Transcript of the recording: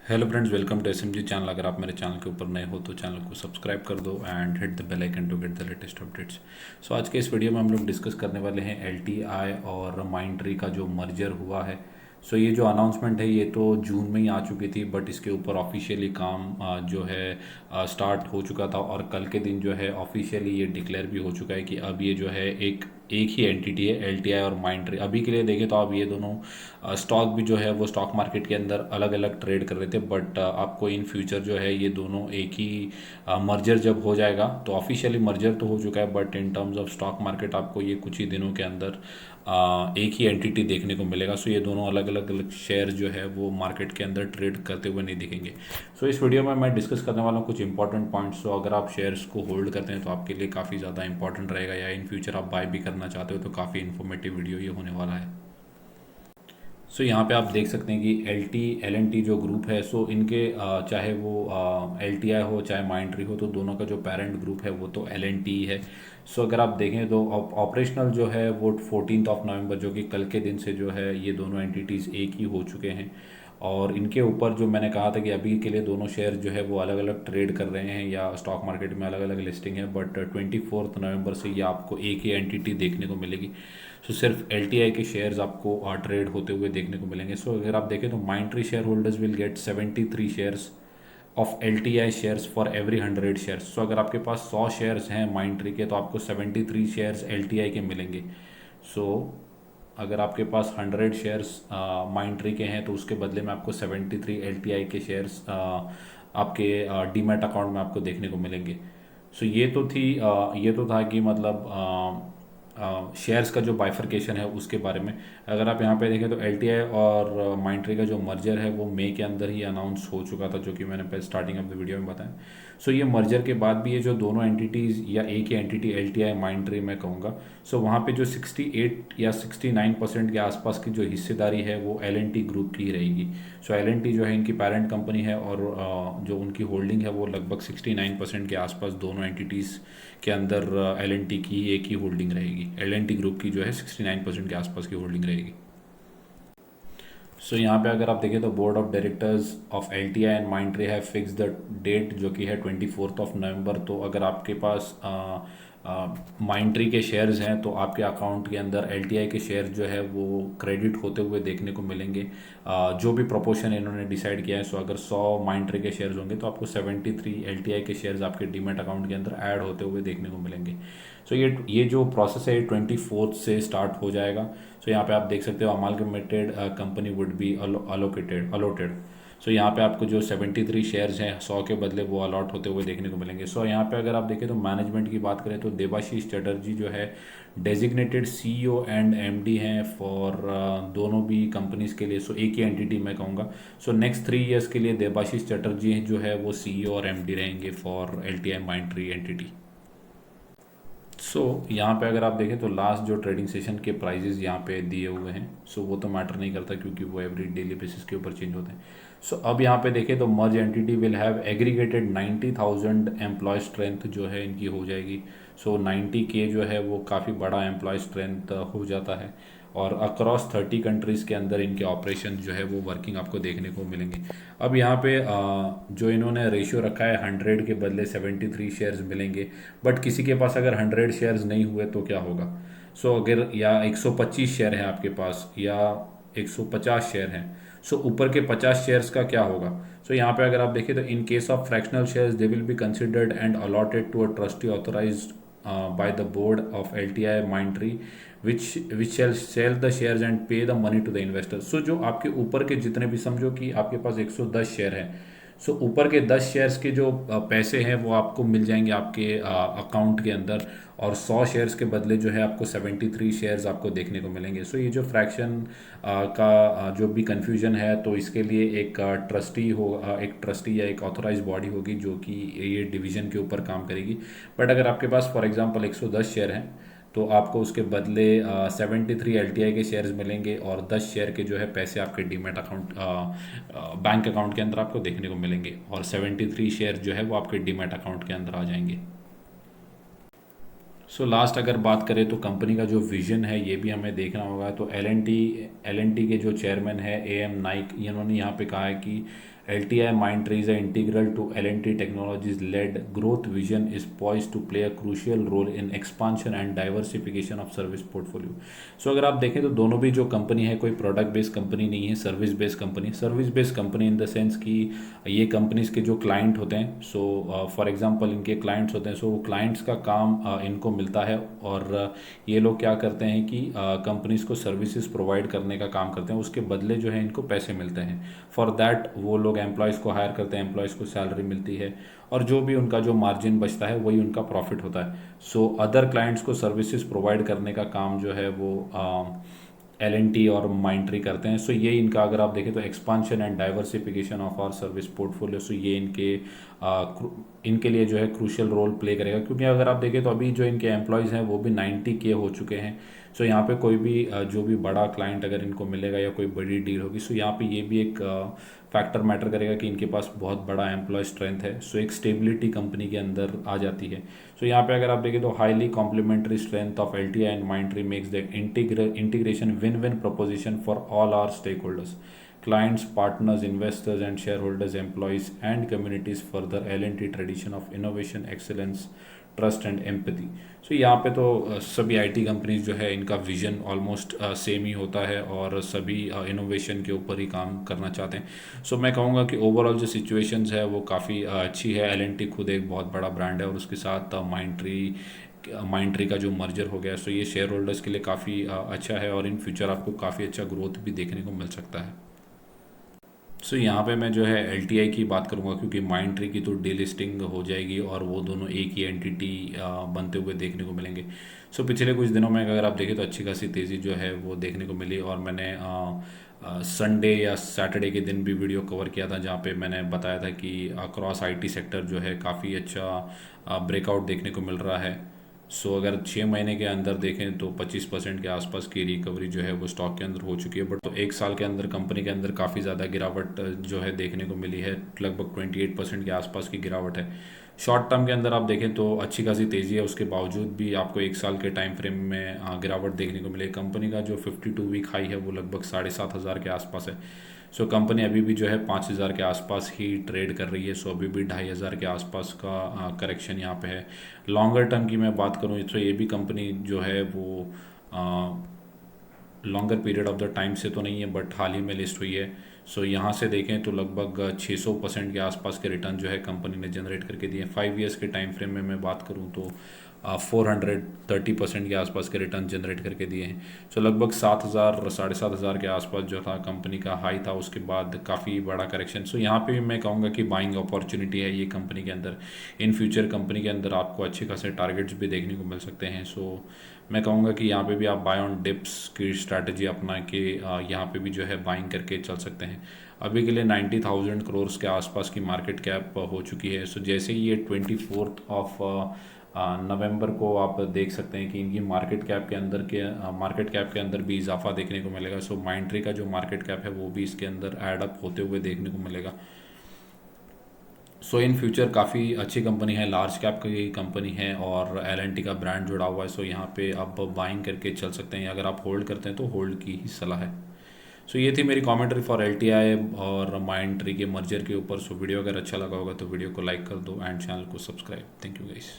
Hello friends, welcome to SMG channel. अगर आप मेरे चैनल के ऊपर नए हो तो चैनल को सब्सक्राइब कर दो and hit the bell icon to get the latest updates. So आज के इस वीडियो में हम लोग डिस्कस करने वाले हैं एलटीआई और माइंडट्री का जो मर्जर हुआ है। सो ये जो अनाउंसमेंट है ये तो जून में ही आ चुकी थी, बट इसके ऊपर ऑफिशियली काम जो है स्टार्ट हो चुका था और कल के दिन जो है ऑफिशियली ये डिक्लेयर भी हो चुका है कि अब ये जो है एक एक ही एंटिटी है, एलटीआई और माइंडट्री। अभी के लिए देखें तो अब ये दोनों स्टॉक भी जो है वो स्टॉक मार्केट के अंदर अलग अलग ट्रेड कर रहे थे, बट आपको इन फ्यूचर जो है ये दोनों एक ही मर्जर जब हो जाएगा तो ऑफिशियली मर्जर तो हो चुका है, but in terms of stock market आपको ये कुछ ही दिनों के अंदर एक ही एंटिटी देखने को मिलेगा। सो ये दोनों अलग अलग अलग शेयर जो है वो मार्केट के अंदर ट्रेड करते हुए नहीं दिखेंगे। सो इस वीडियो में मैं डिस्कस करने वाला हूँ कुछ इंपॉर्टेंट पॉइंट्स। तो अगर आप शेयर्स को होल्ड करते हैं तो आपके लिए काफ़ी ज़्यादा इंपॉर्टेंट रहेगा, या इन फ्यूचर आप बाय भी करना चाहते हो तो काफ़ी इन्फॉर्मेटिव वीडियो ये होने वाला है। सो यहाँ पे आप देख सकते हैं कि एल एन टी जो ग्रुप है, सो इनके चाहे वो एल टी आई हो चाहे माइंडट्री हो, तो दोनों का जो पेरेंट ग्रुप है वो तो एल एन टी है। सो अगर आप देखें तो ऑपरेशनल जो है वो 14 नवंबर जो कि कल के दिन से जो है ये दोनों एंटिटीज़ एक ही हो चुके हैं। और इनके ऊपर जो मैंने कहा था कि अभी के लिए दोनों शेयर जो है वो अलग अलग ट्रेड कर रहे हैं या स्टॉक मार्केट में अलग अलग लिस्टिंग है, बट 24 नवंबर से ये आपको एक ही एंटिटी देखने को मिलेगी। सो सिर्फ एल के शेयर्स आपको ट्रेड होते हुए देखने को मिलेंगे। सो अगर आप देखें तो Mindtree share holders will get 73 shares of L T I shares for every 100 shares. So अगर आपके पास 100 शेयर्स हैं माइंडट्री के तो आपको 73 शेयर्स एल टी आई के मिलेंगे। सो अगर आपके पास 100 शेयर्स माइंडट्री के हैं तो उसके बदले में आपको 73 एल टी आई के शेयर्स आपके डीमैट अकाउंट में आपको देखने को मिलेंगे। सो ये तो था कि मतलब शेयर्स का जो बाइफरकेशन है उसके बारे में। अगर आप यहाँ पे देखें तो एल और माइंडट्री का जो मर्जर है वो मई के अंदर ही अनाउंस हो चुका था, जो कि मैंने पहले स्टार्टिंग ऑफ द वीडियो में बताया। सो ये मर्जर के बाद भी ये जो दोनों एंटिटीज़ या एक ही एंटिटी एल माइंडट्री मैं कहूँगा, सो वहाँ पे जो 68 या 69% के आसपास की जो हिस्सेदारी है वो एल ग्रुप की ही रहेगी। सो एल जो है इनकी पेरेंट कंपनी है और जो उनकी होल्डिंग है वो लगभग 69% के आसपास दोनों एंटिटीज़ के अंदर एल की एक ही होल्डिंग रहेगी। एल ग्रुप की जो है 69% के आसपास की होल्डिंग रहेगी। सो यहाँ पे अगर आप देखें तो board of directors of L T I and Mindtree है फिक्स द डेट जो कि है 24 नवंबर। तो अगर आपके पास माइंडट्री के शेयर्स हैं तो आपके अकाउंट के अंदर एल टी आई के शेयर जो है वो क्रेडिट होते हुए देखने को मिलेंगे, जो भी प्रोपोर्शन इन्होंने डिसाइड किया है। सो अगर 100 माइंडट्री के शेयर्स होंगे तो आपको 73 एल टी आई के शेयर्स आपके डीमेट अकाउंट के अंदर ऐड होते हुए देखने को मिलेंगे। सो ये जो प्रोसेस है 24 से स्टार्ट हो जाएगा। सो यहाँ पे आप देख सकते हो अमालगमेटेड कंपनी वुड बी अलॉटेड। सो यहाँ पे आपको जो 73 शेयर्स हैं 100 के बदले वो अलॉट होते हुए देखने को मिलेंगे। सो यहाँ पे अगर आप देखें तो मैनेजमेंट की बात करें तो देबाशीष चटर्जी जो है डेजिग्नेटेड सीईओ एंड एमडी हैं फॉर दोनों भी कंपनीज़ के लिए। सो एक ही एंटिटी मैं कहूँगा। सो नेक्स्ट 3 ईयर्स के लिए देबाशीष चटर्जी जो है वो सीईओ और एमडी रहेंगे for L T I Mindtree entity. So यहाँ पे अगर आप देखें तो लास्ट जो ट्रेडिंग सेशन के प्राइजेस यहाँ पे दिए हुए हैं, सो वो तो मैटर नहीं करता क्योंकि वो एवरी डेली बेसिस के ऊपर चेंज होते हैं। सो अब यहाँ पे देखें तो merge entity will have aggregated 90,000 employee strength जो है इनकी हो जाएगी। सो 90K जो है वो काफ़ी बड़ा एम्प्लॉय स्ट्रेंथ हो जाता है और अक्रॉस 30 कंट्रीज़ के अंदर इनके ऑपरेशन जो है वो वर्किंग आपको देखने को मिलेंगे। अब यहाँ पे जो इन्होंने रेशियो रखा है 100 के बदले 73 शेयर्स मिलेंगे, बट किसी के पास अगर 100 शेयर्स नहीं हुए तो क्या होगा। सो अगर या 125 शेयर हैं आपके पास या 150 शेयर हैं, सो ऊपर के 50 शेयर्स का क्या होगा। सो यहाँ पे अगर आप देखें तो in case of fractional shares they will be considered and allotted to a trustee authorised by the board of LTI Mindtree which shall sell the shares and pay the money to the investors। सो जो आपके ऊपर के जितने भी, समझो कि आपके पास 110 share हैं, सो ऊपर के 10 शेयर्स के जो पैसे हैं वो आपको मिल जाएंगे आपके अकाउंट के अंदर, और 100 शेयर्स के बदले जो है आपको 73 शेयर्स आपको देखने को मिलेंगे। सो ये जो फ्रैक्शन का जो भी कन्फ्यूजन है तो इसके लिए एक ट्रस्टी या एक ऑथराइज बॉडी होगी जो कि ये डिवीज़न के ऊपर काम करेगी। बट अगर आपके पास फॉर एग्जांपल 110 शेयर हैं तो आपको उसके बदले 73 एल के शेयर्स मिलेंगे और 10 शेयर के जो है पैसे आपके डीमेट अकाउंट बैंक अकाउंट के अंदर आपको देखने को मिलेंगे, और 73 शेयर जो है वो आपके डीमेट अकाउंट के अंदर आ जाएंगे। सो लास्ट अगर बात करें तो कंपनी का जो विजन है ये भी हमें देखना होगा। तो एल एन टी के जो चेयरमैन है AM नाइक, इन्होंने यहाँ पे कहा है कि LTI Mindtree is integral to L&T Technologies led growth vision is poised to play a crucial role in expansion and diversification of service portfolio. सो अगर आप देखें तो दोनों भी जो कंपनी है कोई प्रोडक्ट बेस्ड कंपनी नहीं है, service based company. Service based company in the sense कि ये कंपनीज के जो क्लाइंट होते हैं, सो फॉर एग्जांपल इनके क्लाइंट्स होते हैं, सो क्लाइंट्स का काम इनको मिलता है और ये लोग क्या करते हैं कि कंपनीज को सर्विसेज प्रोवाइड करने का काम करते हैं, उसके बदले जो है इनको पैसे मिलते हैं। फॉर दैट वो लोग एम्प्लॉयज़ को हायर करते हैं, एम्प्लॉयज़ को सैलरी मिलती है और जो भी उनका जो मार्जिन बचता है वही उनका प्रॉफिट होता है। सो अदर क्लाइंट्स को सर्विसेज प्रोवाइड करने का काम जो है वो L&T और Mindtree करते हैं। सो ये इनका अगर आप देखें तो expansion and diversification of our service portfolio, so ये इनके लिए जो है क्रूशियल रोल प्ले करेगा, क्योंकि अगर आप देखें तो अभी जो इनके एम्प्लॉयज़ हैं वो भी 90K हो चुके हैं। सो यहाँ पे कोई भी जो भी बड़ा क्लाइंट अगर इनको मिलेगा या कोई बड़ी डील होगी, सो यहाँ पे ये भी एक फैक्टर मैटर करेगा कि इनके पास बहुत बड़ा एम्प्लॉय स्ट्रेंथ है। सो एक स्टेबिलिटी कंपनी के अंदर आ जाती है। सो यहाँ पे अगर आप देखें तो highly complementary strength of LTI and Mindtree makes the integration win win proposition for all our stakeholders, clients, partners, investors and shareholders, employees and communities further L&T tradition of innovation, excellence, trust and empathy. So यहाँ पे तो सभी IT companies जो है इनका vision almost same ही होता है और सभी इनोवेशन के ऊपर ही काम करना चाहते हैं। सो मैं कहूँगा कि ओवरऑल जो सिचुएशंस है वो काफ़ी अच्छी है। L&T खुद एक बहुत बड़ा ब्रांड है और उसके साथ Mindtree का जो मर्जर हो गया, सो ये शेयर होल्डर्स के लिए काफ़ी अच्छा है और इन फ्यूचर आपको काफ़ी अच्छा ग्रोथ भी देखने को मिल सकता है। सो यहाँ पे मैं जो है LTI की बात करूँगा, क्योंकि Mindtree की तो डीलिस्टिंग हो जाएगी और वो दोनों एक ही एंटिटी बनते हुए देखने को मिलेंगे। सो पिछले कुछ दिनों में अगर आप देखें तो अच्छी खासी तेज़ी जो है वो देखने को मिली और मैंने संडे या सैटरडे के दिन भी वीडियो कवर किया था जहाँ पे मैंने बताया था कि अक्रॉस IT सेक्टर जो है काफ़ी अच्छा ब्रेकआउट देखने को मिल रहा है। सो अगर 6 महीने के अंदर देखें तो 25% के आसपास की रिकवरी जो है वो स्टॉक के अंदर हो चुकी है। बट तो एक साल के अंदर कंपनी के अंदर काफ़ी ज़्यादा गिरावट जो है देखने को मिली है, लगभग 28% के आसपास की गिरावट है। शॉर्ट टर्म के अंदर आप देखें तो अच्छी खासी तेज़ी है, उसके बावजूद भी आपको एक साल के टाइम फ्रेम में गिरावट देखने को मिली। कंपनी का जो 52 वीक हाई है वो लगभग 7,500 के आसपास है। सो कंपनी अभी भी जो है 5,000 के आसपास ही ट्रेड कर रही है। सो अभी भी 2,500 के आसपास का करेक्शन यहाँ पे है। लॉन्गर टर्म की मैं बात करूँ तो ये भी कंपनी जो है वो longer period of the time से तो नहीं है बट हाल ही में लिस्ट हुई है। सो यहाँ से देखें तो लगभग 600% के आसपास के रिटर्न जो है कंपनी ने जनरेट करके दिए। 5 ईयर्स के टाइम फ्रेम में मैं बात करूँ तो 430% के आसपास के रिटर्न जनरेट करके दिए हैं। सो लगभग 7,000 7,500 के आसपास जो था कंपनी का हाई था, उसके बाद काफ़ी बड़ा करेक्शन। सो यहाँ पे भी मैं कहूँगा कि बाइंग अपॉर्चुनिटी है ये कंपनी के अंदर। इन फ्यूचर कंपनी के अंदर आपको अच्छे खासे टारगेट्स भी देखने को मिल सकते हैं। सो मैं कहूँगा कि यहाँ पे भी आप बाय ऑन डिप्स की स्ट्रैटेजी अपना के यहाँ पे भी जो है बाइंग करके चल सकते हैं। अभी के लिए 90,000 करोड़ के आसपास की मार्केट कैप हो चुकी है। सो जैसे ही ये 24 ऑफ नवंबर को आप देख सकते हैं कि इनकी मार्केट कैप के अंदर भी इजाफा देखने को मिलेगा। सो Mindtree का जो मार्केट कैप है वो भी इसके अंदर ऐड अप होते हुए देखने को मिलेगा। सो इन फ्यूचर काफ़ी अच्छी कंपनी है, लार्ज कैप की कंपनी है और L&T का ब्रांड जुड़ा हुआ है। सो यहाँ पे आप बाइंग करके चल सकते हैं। अगर आप होल्ड करते हैं तो होल्ड की ही सलाह है। सो ये थी मेरी कमेंट्री फॉर LTI और Mindtree के मर्जर के ऊपर। सो वीडियो अगर अच्छा लगा होगा तो वीडियो को लाइक कर दो एंड चैनल को सब्सक्राइब। Thank you guys.